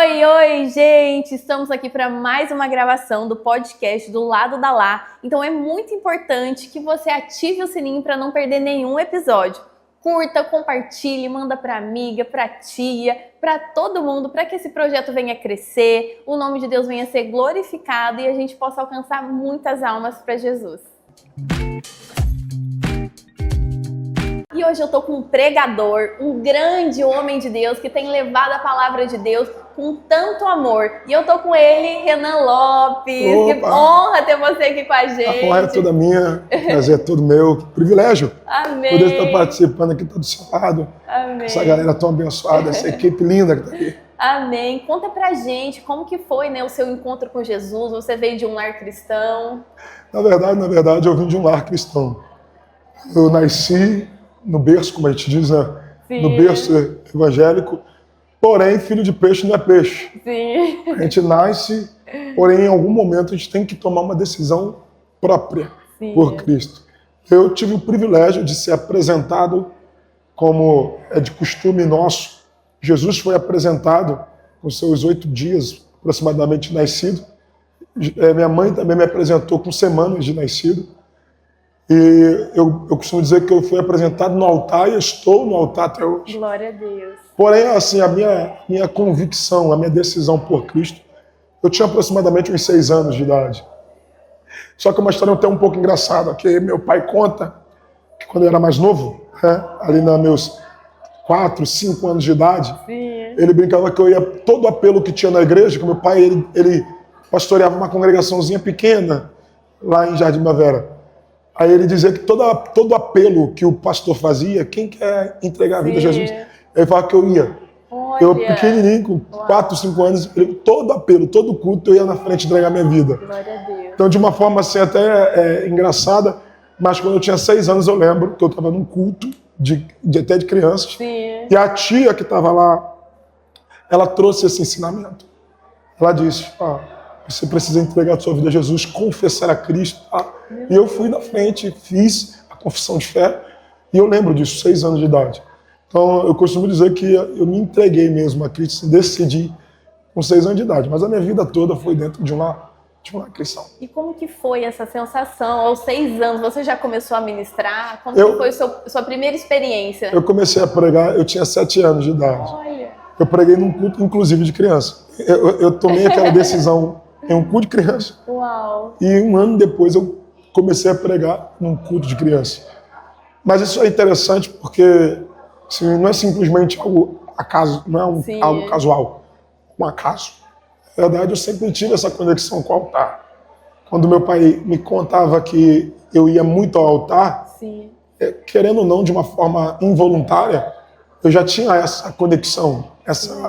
Oi, gente! Estamos aqui para mais uma gravação do podcast do Lado da Lá. Então é muito importante que você ative o sininho para não perder nenhum episódio. Curta, compartilhe, manda para amiga, para tia, para todo mundo, para que esse projeto venha crescer, o nome de Deus venha ser glorificado e a gente possa alcançar muitas almas para Jesus. E hoje eu tô com um pregador, um grande homem de Deus que tem levado a palavra de Deus com tanto amor. E eu tô com ele, Renan Lopes. Opa. Que honra ter você aqui com a gente. A honra é toda minha, o prazer é todo meu. Que privilégio. Amém. Poder estar participando aqui, do seu lado. Amém. Essa galera tão abençoada, essa equipe linda que tá aqui. Amém. Conta pra gente como que foi, né, o seu encontro com Jesus. Você veio de um lar cristão. Na verdade, eu vim de um lar cristão. Eu nasci no berço, como a gente diz, né? Sim. No berço evangélico. Porém, filho de peixe não é peixe. Sim. A gente nasce, porém, em algum momento a gente tem que tomar uma decisão própria. Sim. Por Cristo. Eu tive o privilégio de ser apresentado, como é de costume nosso. Jesus foi apresentado com seus 8 dias, aproximadamente, nascido. Minha mãe também me apresentou com semanas de nascido. E eu costumo dizer que eu fui apresentado no altar e estou no altar até hoje. Glória a Deus. Porém, assim, a minha convicção, a minha decisão por Cristo, eu tinha aproximadamente uns 6 anos de idade. Só que é uma história até um pouco engraçada, que meu pai conta que quando eu era mais novo, né, ali nos meus 4, 5 anos de idade, sim, ele brincava que eu ia todo apelo que tinha na igreja, que meu pai ele pastoreava uma congregaçãozinha pequena lá em Jardim da Vera. Aí ele dizia que todo apelo que o pastor fazia, quem quer entregar a vida a Jesus, ele falava que eu ia. Olha. Eu pequenininho, com 4, 5 anos, todo apelo, todo culto, eu ia na frente entregar minha vida. Glória a Deus. Então, de uma forma assim até engraçada, mas quando eu tinha 6 anos, eu lembro que eu estava num culto, até de crianças, sim, e a tia que estava lá, ela trouxe esse ensinamento. Ela disse, você precisa entregar a sua vida a Jesus, confessar a Cristo. E eu fui na frente, fiz a confissão de fé, e eu lembro disso, 6 anos de idade. Então, eu costumo dizer que eu me entreguei mesmo a Cristo, decidi com 6 anos de idade. Mas a minha vida toda foi dentro de um lar cristão. E como que foi essa sensação? Aos 6 anos, você já começou a ministrar? Como que foi sua primeira experiência? Eu comecei a pregar, eu tinha 7 anos de idade. Olha. Eu preguei num culto, inclusive, de criança. Eu tomei aquela decisão em um culto de criança. Uau. E 1 ano depois eu comecei a pregar num culto de criança. Mas isso é interessante porque assim, não é simplesmente algo acaso, não é algo casual, um acaso. Na verdade, eu sempre tive essa conexão com o altar. Quando meu pai me contava que eu ia muito ao altar, sim, querendo ou não, de uma forma involuntária, eu já tinha essa conexão,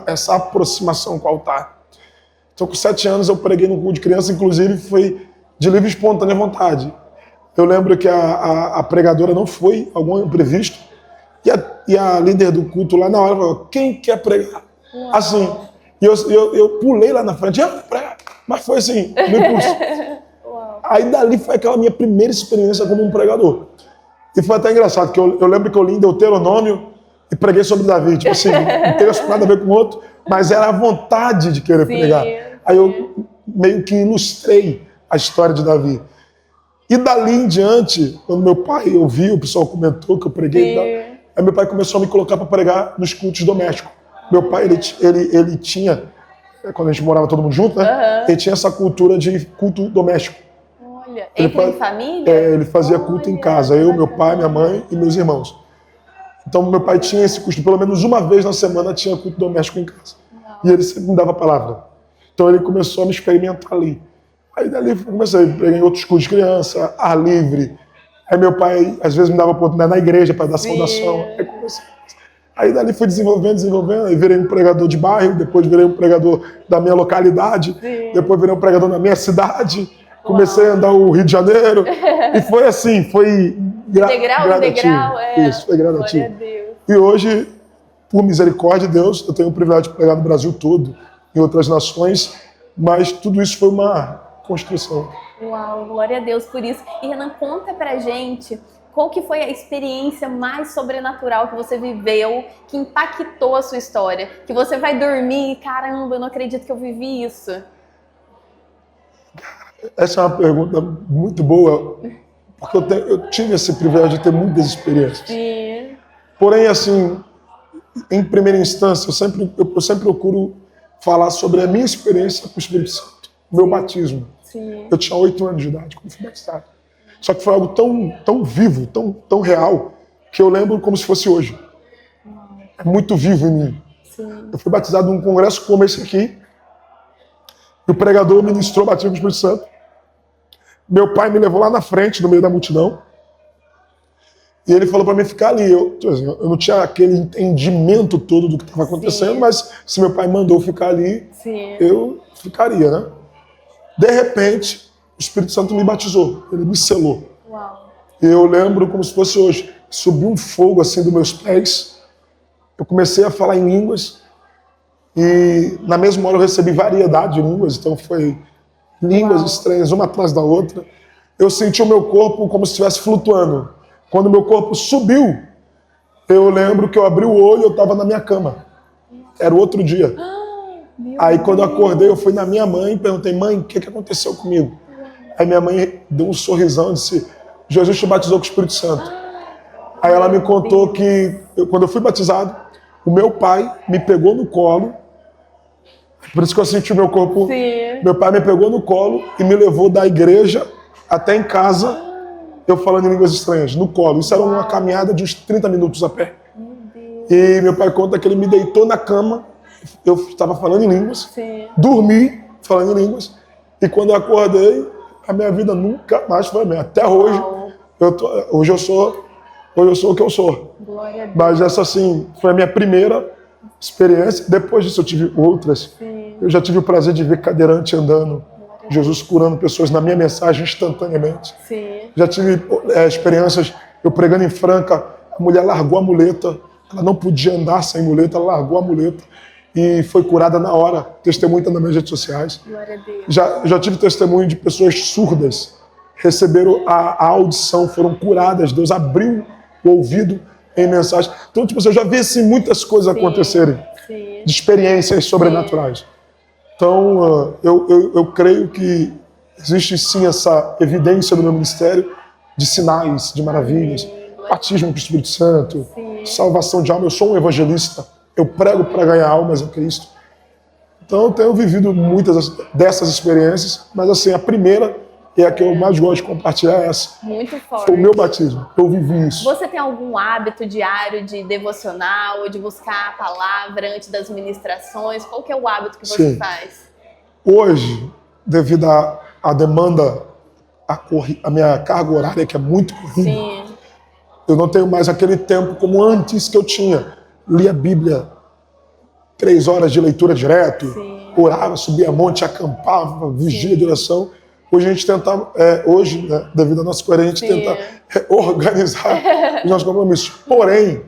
essa aproximação com o altar. Então, com 7 anos, eu preguei no culto de criança, inclusive foi de livre e espontânea vontade. Eu lembro que a pregadora não foi, algum imprevisto, e a líder do culto lá na hora falou, quem quer pregar? Uau. Assim, e eu pulei lá na frente, mas foi assim, no impulso. Aí dali foi aquela minha primeira experiência como um pregador. E foi até engraçado, que eu lembro que eu li em Deuteronômio e preguei sobre Davi, tipo assim, não tem nada a ver com o outro, mas era a vontade de querer pregar. Aí eu meio que ilustrei a história de Davi. E dali em diante, quando meu pai ouviu, o pessoal comentou que eu preguei, aí meu pai começou a me colocar para pregar nos cultos domésticos. Meu pai, ele tinha, quando a gente morava todo mundo junto, né? Ele tinha essa cultura de culto doméstico. Olha, em família? Ele fazia culto em casa, eu, meu pai, minha mãe e meus irmãos. Então meu pai tinha esse costume, pelo menos uma vez na semana tinha culto doméstico em casa. E ele sempre me dava a palavra. Então ele começou a me experimentar ali. Aí dali eu comecei a pregar em outros cultos de criança, ar livre. Aí meu pai às vezes me dava oportunidade na igreja para dar saudação. Aí dali fui desenvolvendo, aí virei um pregador de bairro, depois virei um pregador da minha localidade, depois virei um pregador na minha cidade, comecei a andar o Rio de Janeiro, e foi assim, foi gradativo. Isso, foi gradativo. E hoje, por misericórdia de Deus, eu tenho o privilégio de pregar no Brasil todo, em outras nações, mas tudo isso foi uma construção. Uau, glória a Deus por isso. E Renan, conta pra gente qual que foi a experiência mais sobrenatural que você viveu, que impactou a sua história? Que você vai dormir e, caramba, eu não acredito que eu vivi isso. Essa é uma pergunta muito boa, porque eu tive esse privilégio de ter muitas experiências. Sim. Porém, assim, em primeira instância, eu sempre procuro falar sobre a minha experiência com o Espírito Santo, meu batismo. Sim. Eu tinha 8 anos de idade quando fui batizado. Só que foi algo tão vivo, tão real, que eu lembro como se fosse hoje. É muito vivo em mim. Sim. Eu fui batizado num congresso como esse aqui, e o pregador ministrou batismo com o Espírito Santo. Meu pai me levou lá na frente, no meio da multidão, e ele falou para mim ficar ali. Eu não tinha aquele entendimento todo do que estava acontecendo, mas se meu pai mandou ficar ali, eu ficaria, né? De repente, o Espírito Santo me batizou, ele me selou. Uau. Eu lembro como se fosse hoje. Subiu um fogo assim dos meus pés, eu comecei a falar em línguas, e na mesma hora eu recebi variedade de línguas, então foi línguas estranhas, uma atrás da outra. Eu senti o meu corpo como se estivesse flutuando. Quando o meu corpo subiu, eu lembro que eu abri o olho e eu estava na minha cama. Era o outro dia. Aí quando eu acordei, eu fui na minha mãe e perguntei, mãe, o que aconteceu comigo? Aí minha mãe deu um sorrisão e disse, Jesus te batizou com o Espírito Santo. Aí ela me contou que, quando eu fui batizado, o meu pai me pegou no colo, por isso que eu senti o meu corpo. Sim. Meu pai me pegou no colo e me levou da igreja até em casa, eu falando em línguas estranhas, no colo. Isso era uma caminhada de uns 30 minutos a pé. E meu pai conta que ele me deitou na cama, eu estava falando em línguas, dormi falando em línguas, e quando eu acordei, a minha vida nunca mais foi a mesma. Até hoje, hoje eu sou o que eu sou. Glória a Deus. Mas essa, assim, foi a minha primeira experiência. Depois disso eu tive outras. Eu já tive o prazer de ver cadeirante andando, Jesus curando pessoas na minha mensagem instantaneamente. Já tive experiências, eu pregando em Franca, a mulher largou a muleta, ela não podia andar sem muleta, ela largou a muleta e foi curada na hora. Testemunho tá nas minhas redes sociais. Glória a Deus. Já tive testemunho de pessoas surdas, receberam a audição, foram curadas, Deus abriu o ouvido em mensagem. Então, tipo, eu já vi assim, muitas coisas acontecerem, de experiências sobrenaturais. Então, eu creio que existe sim essa evidência no meu ministério de sinais, de maravilhas, batismo com o Espírito Santo, salvação de alma. Eu sou um evangelista, eu prego para ganhar almas em Cristo. Então, eu tenho vivido muitas dessas experiências, mas assim, a primeira e a que eu mais gosto de compartilhar é essa. Muito forte. Foi o meu batismo, eu vivi isso. Você tem algum hábito diário de devocional ou de buscar a palavra antes das ministrações? Qual que é o hábito que você faz? Hoje, devido à demanda, a minha carga horária, que é muito corrida, eu não tenho mais aquele tempo como antes que eu tinha. Lia a Bíblia 3 horas de leitura direto, orava, subia monte, acampava, vigília de oração. Hoje a gente tenta, né, devido à nossa coerência, a gente tenta organizar os nossos compromissos. Porém,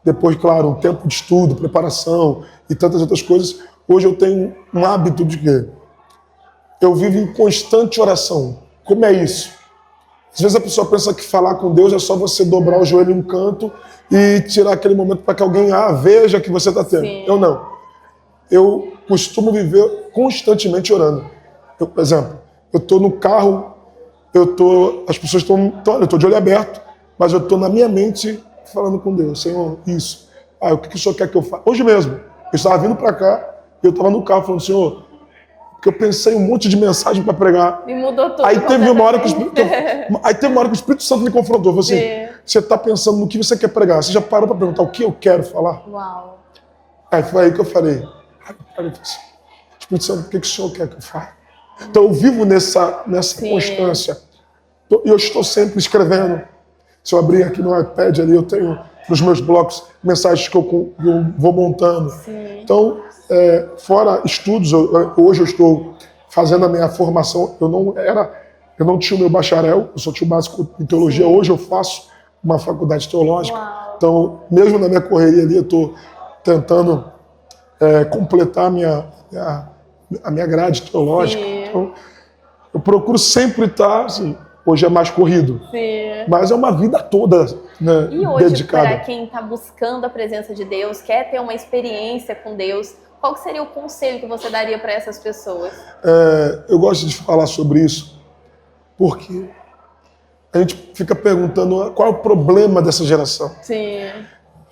depois, claro, um tempo de estudo, preparação e tantas outras coisas, hoje eu tenho um hábito de quê? Eu vivo em constante oração. Como é isso? Às vezes a pessoa pensa que falar com Deus é só você dobrar o joelho em um canto e tirar aquele momento para que alguém veja que você está tendo. Eu não. Eu costumo viver constantemente orando. Por exemplo, eu estou no carro, as pessoas estão, eu estou de olho aberto, mas eu estou na minha mente falando com Deus. Senhor, isso. O que o Senhor quer que eu faça? Hoje mesmo, eu estava vindo para cá e eu estava no carro falando, Senhor, porque eu pensei um monte de mensagem para pregar. E mudou tudo. Aí teve uma hora que o Espírito Santo me confrontou. Falou assim, você está pensando no que você quer pregar? Você já parou para perguntar o que eu quero falar? Uau. Aí foi aí que eu falei, Espírito Santo, o que o Senhor quer que eu fale? Então eu vivo nessa constância. E eu estou sempre escrevendo. Se eu abrir aqui no iPad ali, eu tenho nos meus blocos mensagens que eu vou montando. Então, fora estudos, hoje eu estou fazendo a minha formação. Eu não tinha o meu bacharel, eu só tinha o básico em teologia. Hoje eu faço uma faculdade teológica. Uau. Então, mesmo na minha correria ali, eu estou tentando completar a minha grade teológica. Então, eu procuro sempre estar assim, Hoje é mais corrido. Sim. Mas é uma vida toda, né, E hoje, dedicada. para quem está buscando a presença de Deus, quer ter uma experiência com Deus, qual que seria o conselho que você daria para essas pessoas? Eu gosto de falar sobre isso, porque a gente fica perguntando qual é o problema dessa geração. Sim.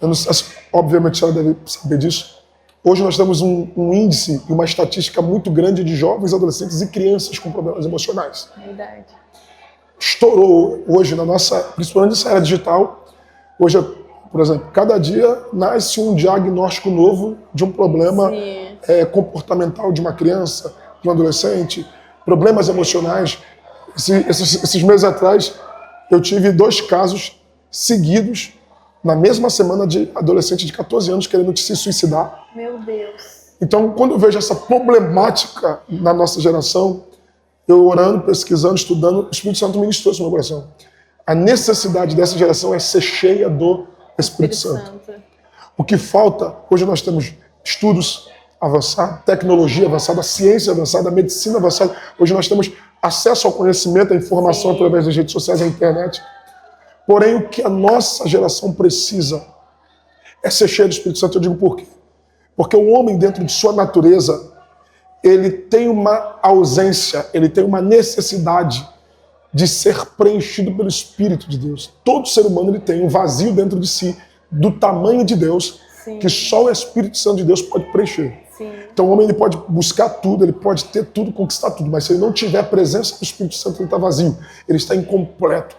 Eu não sei, obviamente a senhora deve saber disso. Hoje nós temos um índice e uma estatística muito grande de jovens, adolescentes e crianças com problemas emocionais. Verdade. Estourou hoje na nossa, principalmente nessa era digital. Hoje, por exemplo, cada dia nasce um diagnóstico novo de um problema comportamental de uma criança, de um adolescente, problemas emocionais. Esses meses atrás, eu tive 2 casos seguidos na mesma semana de adolescente de 14 anos querendo se suicidar. Meu Deus. Então, quando eu vejo essa problemática na nossa geração, eu orando, pesquisando, estudando, o Espírito Santo ministrou isso no meu coração. A necessidade dessa geração é ser cheia do Espírito Santo. O que falta, hoje nós temos estudos avançados, tecnologia avançada, ciência avançada, medicina avançada. Hoje nós temos acesso ao conhecimento, à informação através das redes sociais, da internet. Porém, o que a nossa geração precisa é ser cheio do Espírito Santo. Eu digo por quê? Porque o homem, dentro de sua natureza, ele tem uma ausência, ele tem uma necessidade de ser preenchido pelo Espírito de Deus. Todo ser humano ele tem um vazio dentro de si, do tamanho de Deus, que só o Espírito Santo de Deus pode preencher. Então o homem ele pode buscar tudo, ele pode ter tudo, conquistar tudo, mas se ele não tiver a presença do Espírito Santo, ele está vazio, ele está incompleto.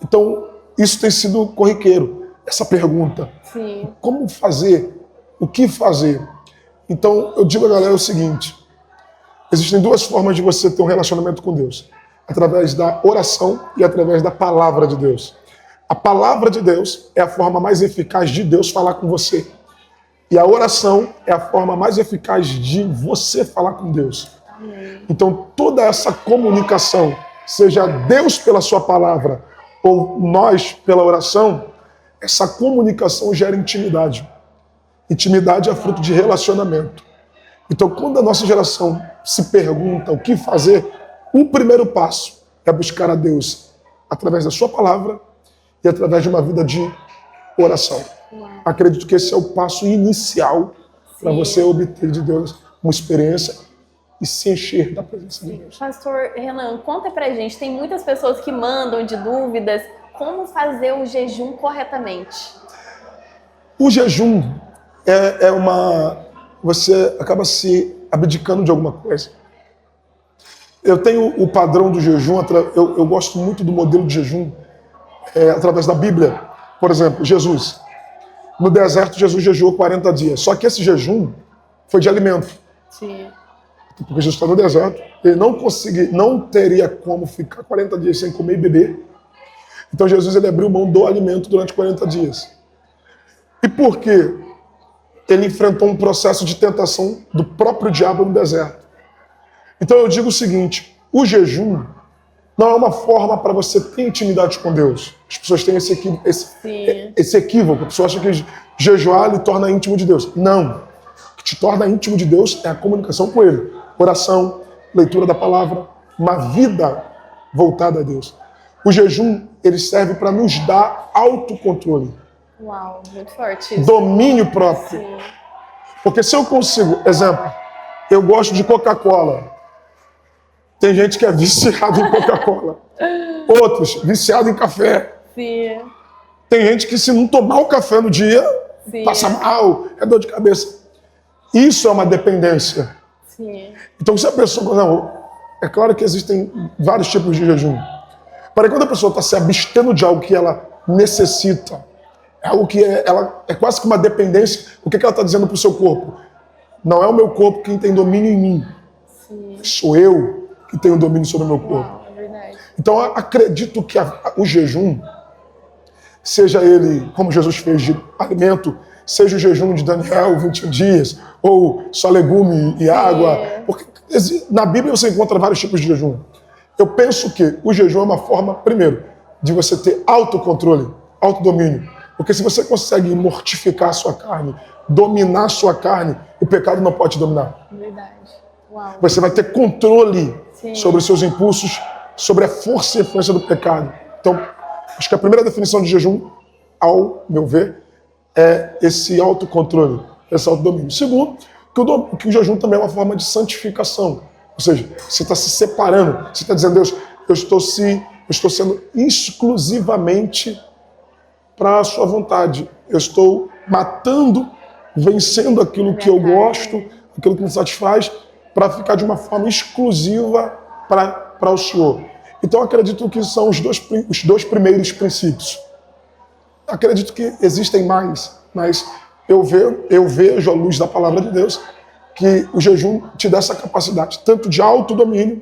Então, isso tem sido corriqueiro, essa pergunta. Como fazer? O que fazer? Então, eu digo a galera o seguinte, existem 2 formas de você ter um relacionamento com Deus. Através da oração e através da palavra de Deus. A palavra de Deus é a forma mais eficaz de Deus falar com você. E a oração é a forma mais eficaz de você falar com Deus. Então, toda essa comunicação, seja Deus pela sua palavra ou nós pela oração, essa comunicação gera intimidade. Intimidade é fruto de relacionamento. Então, quando a nossa geração se pergunta o que fazer, o primeiro passo é buscar a Deus através da sua palavra e através de uma vida de oração. Acredito que esse é o passo inicial para você obter de Deus uma experiência e se encher da presença de Deus. Pastor Renan, conta pra gente, tem muitas pessoas que mandam de dúvidas, como fazer o jejum corretamente? O jejum você acaba se abdicando de alguma coisa. Eu tenho o padrão do jejum, eu gosto muito do modelo de jejum através da Bíblia. Por exemplo, Jesus. No deserto, Jesus jejuou 40 dias. Só que esse jejum foi de alimento. Porque Jesus está no deserto, ele não teria como ficar 40 dias sem comer e beber. Então Jesus ele abriu mão do alimento durante 40 dias. E por quê? Ele enfrentou um processo de tentação do próprio diabo no deserto. Então eu digo o seguinte, o jejum não é uma forma para você ter intimidade com Deus. As pessoas têm esse equívoco. A pessoa acha que jejuar lhe torna íntimo de Deus. Não. O que te torna íntimo de Deus é a comunicação com Ele. Oração, leitura da palavra, uma vida voltada a Deus. O jejum, ele serve para nos dar autocontrole. Uau, muito forte isso. Domínio próprio. Porque se eu consigo, exemplo, eu gosto de Coca-Cola. Tem gente que é viciado em Coca-Cola. Outros, viciado em café. Tem gente que se não tomar o café no dia, passa mal, é dor de cabeça. Isso é uma dependência. Então se a pessoa... Não, é claro que existem vários tipos de jejum. Para quando a pessoa está se abstendo de algo que ela necessita, é algo que ela é quase que uma dependência, o que ela está dizendo para o seu corpo? Não é o meu corpo quem tem domínio em mim. Sou eu que tenho domínio sobre o meu corpo. Então acredito que o jejum, seja ele, como Jesus fez, de alimento, seja o jejum de Daniel, 21 dias, ou só legume e água. Porque na Bíblia você encontra vários tipos de jejum. Eu penso que o jejum é uma forma, primeiro, de você ter autocontrole, autodomínio. Porque se você consegue mortificar a sua carne, dominar a sua carne, o pecado não pode te dominar. Uau. Você vai ter controle sobre os seus impulsos sobre a força e a influência do pecado. Então, acho que a primeira definição de jejum, ao meu ver, é esse autocontrole, esse autodomínio. Segundo, que o jejum também é uma forma de santificação. Ou seja, você está se separando, você está dizendo, Deus, eu estou sendo exclusivamente para a sua vontade. Eu estou matando, vencendo aquilo que eu gosto, aquilo que me satisfaz, para ficar de uma forma exclusiva para o Senhor. Então, acredito que são os dois primeiros princípios. Acredito que existem mais, mas eu vejo à luz da palavra de Deus que o jejum te dá essa capacidade, tanto de autodomínio,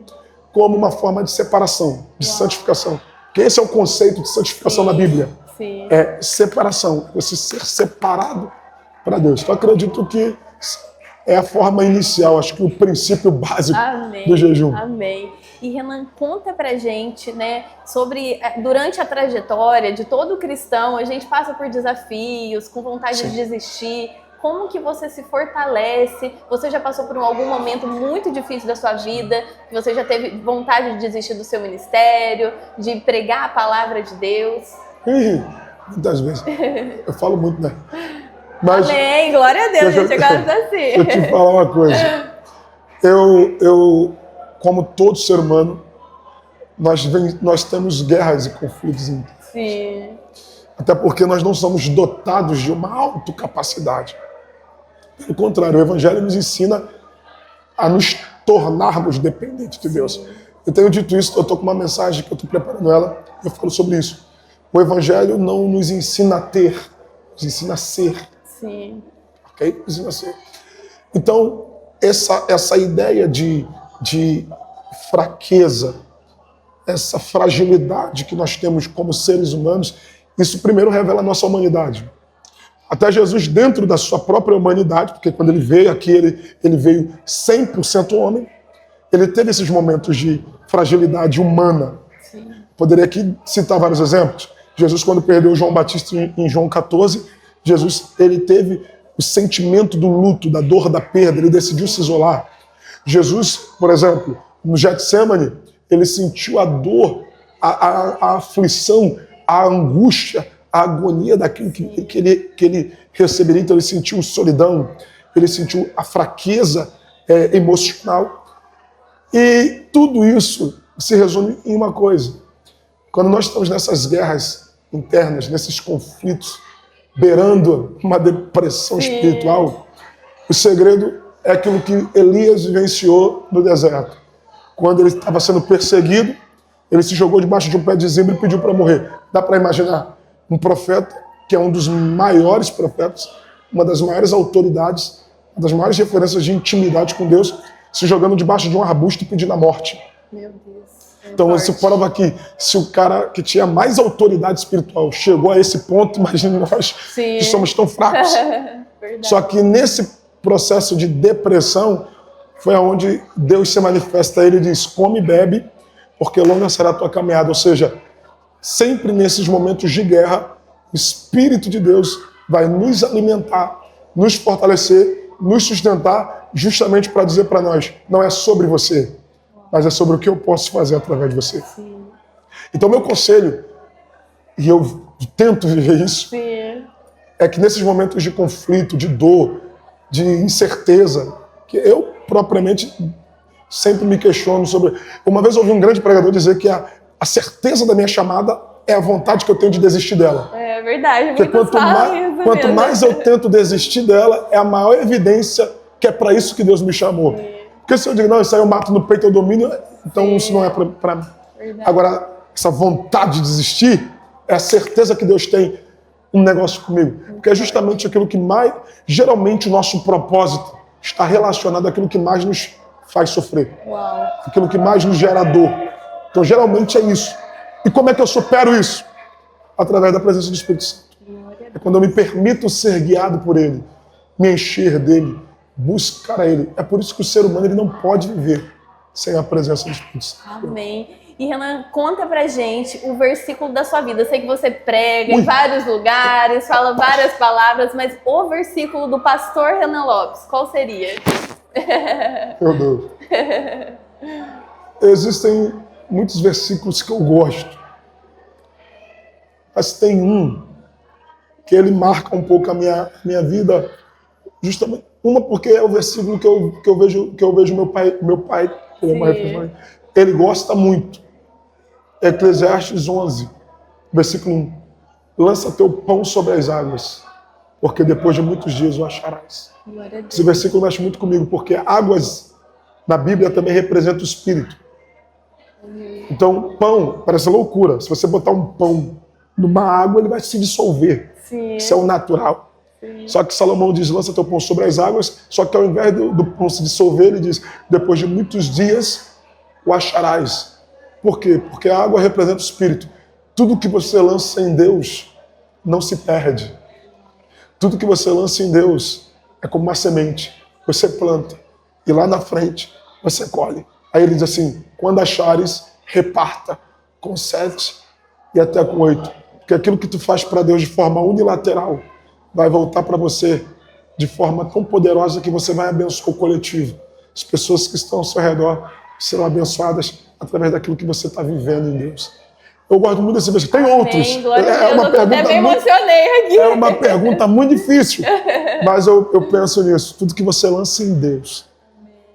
como uma forma de separação, de santificação. Porque esse é o conceito de santificação na Bíblia. Sim. É separação, você ser separado para Deus. Então, acredito que é a forma inicial, acho que o princípio básico do jejum. Amém. E Renan, conta pra gente, né, sobre, durante a trajetória de todo cristão, a gente passa por desafios, com vontade de desistir. Como que você se fortalece? Você já passou por algum momento muito difícil da sua vida? Você já teve vontade de desistir do seu ministério, de pregar a palavra de Deus? Muitas vezes. Eu falo muito, né? Mas, amém, glória a Deus, gente, agora tá assim. Deixa eu te falar uma coisa. Eu, como todo ser humano, nós temos guerras e conflitos internos. Sim. Até porque nós não somos dotados de uma autocapacidade. Pelo contrário, o Evangelho nos ensina a nos tornarmos dependentes de Deus. Sim. Eu tenho dito isso, eu estou com uma mensagem que eu estou preparando ela, eu falo sobre isso. O Evangelho não nos ensina a ter, nos ensina a ser. Sim. Ok? Nos ensina a ser. Então, essa ideia de fraqueza, essa fragilidade que nós temos como seres humanos, isso primeiro revela a nossa humanidade. Até Jesus, dentro da sua própria humanidade, porque quando ele veio aqui, ele veio 100% homem, ele teve esses momentos de fragilidade humana. Sim. Poderia aqui citar vários exemplos. Jesus, quando perdeu João Batista em João 14, Jesus ele teve o sentimento do luto, da dor da perda, ele decidiu se isolar. Jesus, por exemplo, no Getsemane, ele sentiu a dor, a aflição, a angústia, a agonia daquilo que ele receberia. Então ele sentiu solidão, ele sentiu a fraqueza emocional. E tudo isso se resume em uma coisa. Quando nós estamos nessas guerras internas, nesses conflitos, beirando uma depressão espiritual, o segredo é aquilo que Elias vivenciou no deserto. Quando ele estava sendo perseguido, ele se jogou debaixo de um pé de zimbro e pediu para morrer. Dá para imaginar um profeta, que é um dos maiores profetas, uma das maiores autoridades, uma das maiores referências de intimidade com Deus, se jogando debaixo de um arbusto e pedindo a morte. Meu Deus. Então, isso prova que se o cara que tinha mais autoridade espiritual chegou a esse ponto, imagine nós que somos tão fracos. Só que nesse processo de depressão foi onde Deus se manifesta a ele e diz: come e bebe, porque longa será a tua caminhada. Ou seja, sempre nesses momentos de guerra, o Espírito de Deus vai nos alimentar, nos fortalecer, nos sustentar, justamente para dizer para nós: não é sobre você, mas é sobre o que eu posso fazer através de você. Sim. Então, meu conselho, e eu tento viver isso, é que nesses momentos de conflito, de dor, de incerteza, que eu propriamente sempre me questiono sobre... Uma vez eu ouvi um grande pregador dizer que a certeza da minha chamada é a vontade que eu tenho de desistir dela. É verdade, porque quanto mais eu tento desistir dela, é a maior evidência que é para isso que Deus me chamou. Porque se eu digo, não, isso aí eu mato no peito, eu domino, então isso não é para mim. Agora, essa vontade de desistir é a certeza que Deus tem um negócio comigo. Porque é justamente aquilo que mais... Geralmente o nosso propósito está relacionado àquilo que mais nos faz sofrer. Uau. Aquilo que mais nos gera dor. Então, geralmente é isso. E como é que eu supero isso? Através da presença do Espírito Santo. É quando eu me permito ser guiado por Ele, me encher dele, buscar a Ele. É por isso que o ser humano ele não pode viver sem a presença do Espírito Santo. Amém. E Renan, conta pra gente o versículo da sua vida. Eu sei que você prega em vários lugares, fala várias palavras, mas o versículo do pastor Renan Lopes, qual seria? Meu Deus. Existem muitos versículos que eu gosto. Mas tem um que ele marca um pouco a minha vida, justamente uma porque é o versículo que eu vejo meu pai ele gosta muito. Eclesiastes 11, versículo 1. Lança teu pão sobre as águas, porque depois de muitos dias o acharás. Esse versículo mexe muito comigo, porque águas na Bíblia também representa o Espírito. Então, pão parece loucura. Se você botar um pão numa água, ele vai se dissolver. Sim. Isso é o natural. Sim. Só que Salomão diz, lança teu pão sobre as águas, só que ao invés do pão se dissolver, ele diz, depois de muitos dias o acharás. Por quê? Porque a água representa o Espírito. Tudo que você lança em Deus não se perde. Tudo que você lança em Deus é como uma semente. Você planta e lá na frente você colhe. Aí ele diz assim, quando achares, reparta com 7 e até com 8. Porque aquilo que tu faz para Deus de forma unilateral vai voltar para você de forma tão poderosa que você vai abençoar o coletivo. As pessoas que estão ao seu redor serão abençoadas através daquilo que você está vivendo em Deus. Eu gosto muito desse versículo. Tem outros. É uma pergunta muito difícil, mas eu penso nisso. Tudo que você lança em Deus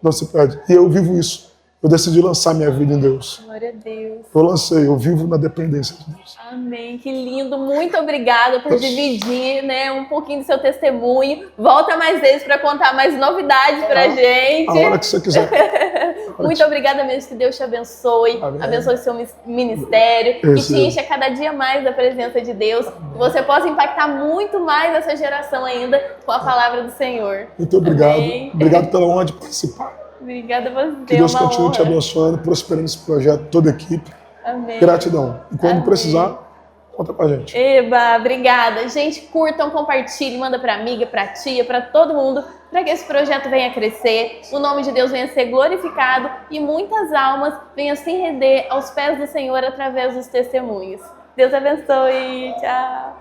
não se perde. E eu vivo isso. Eu decidi lançar minha vida em Deus. Glória a Deus. Eu lancei, eu vivo na dependência de Deus. Amém, que lindo. Muito obrigada por dividir, né, um pouquinho do seu testemunho. Volta mais vezes para contar mais novidades pra gente. A hora que você quiser. Muito obrigada mesmo, que Deus te abençoe. Amém. Abençoe seu ministério. Que te encha cada dia mais da presença de Deus. Que você possa impactar muito mais essa geração ainda com a palavra do Senhor. Muito obrigado. Amém. Obrigado pela honra de participar. Obrigada a você. Que Deus continue te abençoando, prosperando esse projeto, toda a equipe. Amém. Gratidão. E quando precisar, conta pra gente. Eba, obrigada. Gente, curtam, compartilhem, manda pra amiga, pra tia, pra todo mundo, para que esse projeto venha crescer, o nome de Deus venha ser glorificado e muitas almas venham se render aos pés do Senhor através dos testemunhos. Deus abençoe. Tchau.